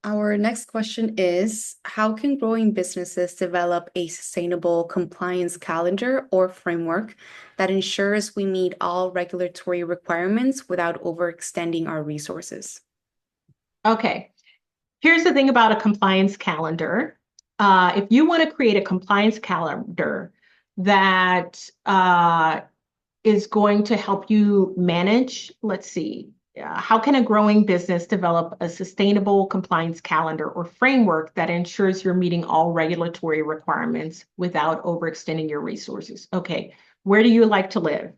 Our next question is, how can growing businesses develop a sustainable compliance calendar or framework that ensures we meet all regulatory requirements without overextending our resources? Okay, here's the thing about a compliance calendar. If you want to create a compliance calendar that is going to help you manage, let's see, how can a growing business develop a sustainable compliance calendar or framework that ensures you're meeting all regulatory requirements without overextending your resources? Okay, where do you like to live?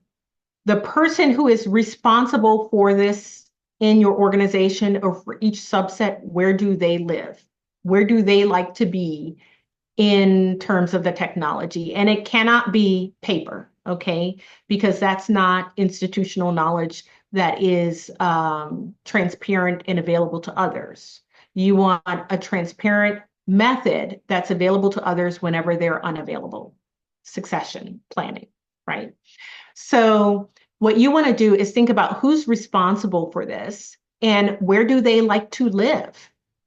The person who is responsible for this in your organization or for each subset, where do they live? Where do they like to be in terms of the technology? And it cannot be paper, okay? Because that's not institutional knowledge that is transparent and available to others. You want a transparent method that's available to others whenever they're unavailable. Succession planning, right? So what you want to do is think about who's responsible for this and where do they like to live,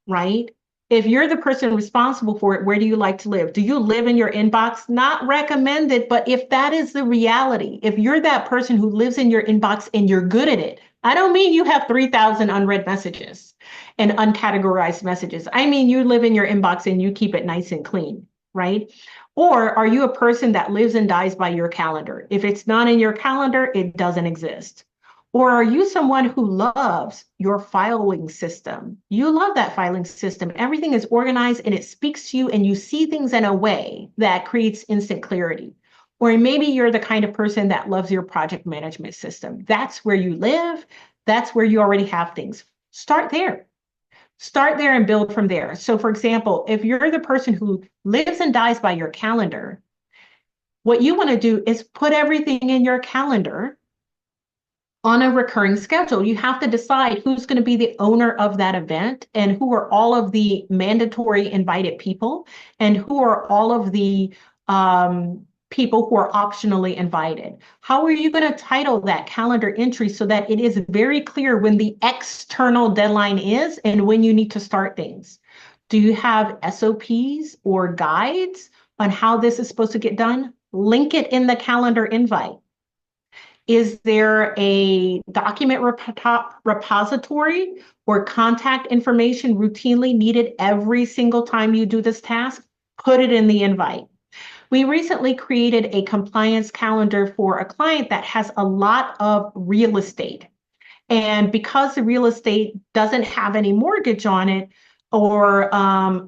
right? If you're the person responsible for it, where do you like to live? Do you live in your inbox? Not recommended, but if that is the reality, if you're that person who lives in your inbox and you're good at it, I don't mean you have 3,000 unread messages and uncategorized messages. I mean you live in your inbox and you keep it nice and clean, right? Or are you a person that lives and dies by your calendar? If it's not in your calendar, it doesn't exist. Or are you someone who loves your filing system? You love that filing system. Everything is organized and it speaks to you and you see things in a way that creates instant clarity. Or maybe you're the kind of person that loves your project management system. That's where you live. That's where you already have things. Start there. Start there and build from there. So, for example, if you're the person who lives and dies by your calendar, what you want to do is put everything in your calendar on a recurring schedule. You have to decide who's going to be the owner of that event and who are all of the mandatory invited people and who are all of the people who are optionally invited. How are you going to title that calendar entry so that it is very clear when the external deadline is and when you need to start things? Do you have SOPs or guides on how this is supposed to get done? Link it in the calendar invite. Is there a document repository or contact information routinely needed every single time you do this task? Put it in the invite. We recently created a compliance calendar for a client that has a lot of real estate. And because the real estate doesn't have any mortgage on it, or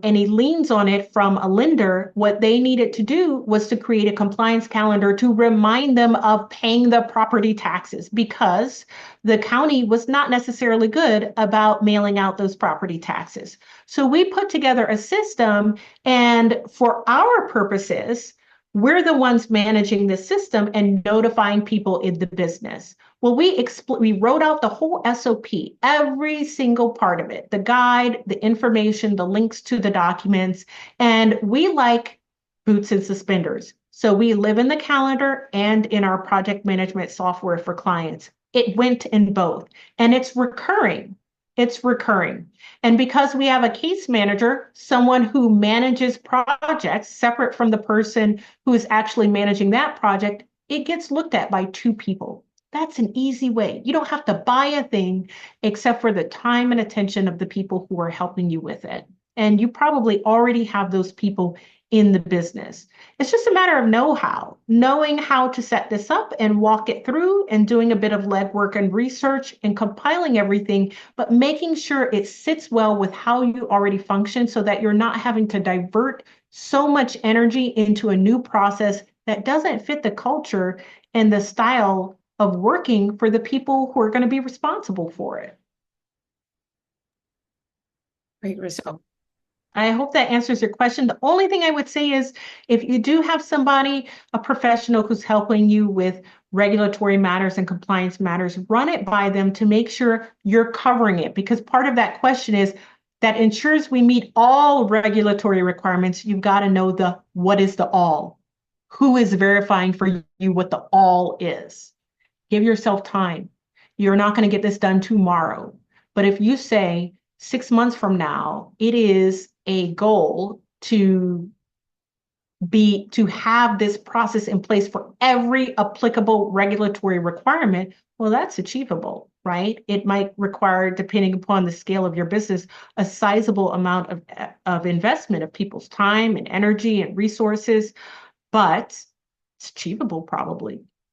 any liens on it from a lender, what they needed to do was to create a compliance calendar to remind them of paying the property taxes because the county was not necessarily good about mailing out those property taxes. So we put together a system, and for our purposes, we're the ones managing the system and notifying people in the business. Well, we wrote out the whole SOP, every single part of it, the guide, the information, the links to the documents, and we like boots and suspenders. So we live in the calendar and in our project management software for clients. It went in both, and it's recurring. It's recurring. And because we have a case manager, someone who manages projects separate from the person who is actually managing that project, it gets looked at by two people. That's an easy way. You don't have to buy a thing except for the time and attention of the people who are helping you with it. And you probably already have those people in the business. It's just a matter of know-how, knowing how to set this up and walk it through and doing a bit of legwork and research and compiling everything, but making sure it sits well with how you already function so that you're not having to divert so much energy into a new process that doesn't fit the culture and the style of working for the people who are going to be responsible for it. Great result. I hope that answers your question. The only thing I would say is if you do have somebody, a professional who's helping you with regulatory matters and compliance matters, run it by them to make sure you're covering it. Because part of that question is that ensures we meet all regulatory requirements. You've got to know what is the all? Who is verifying for you what the all is? Give yourself time. You're not going to get this done tomorrow. But if you say, 6 months from now, it is a goal to have this process in place for every applicable regulatory requirement, well, that's achievable, right? It might require, depending upon the scale of your business, a sizable amount of investment of people's time and energy and resources, but it's achievable probably.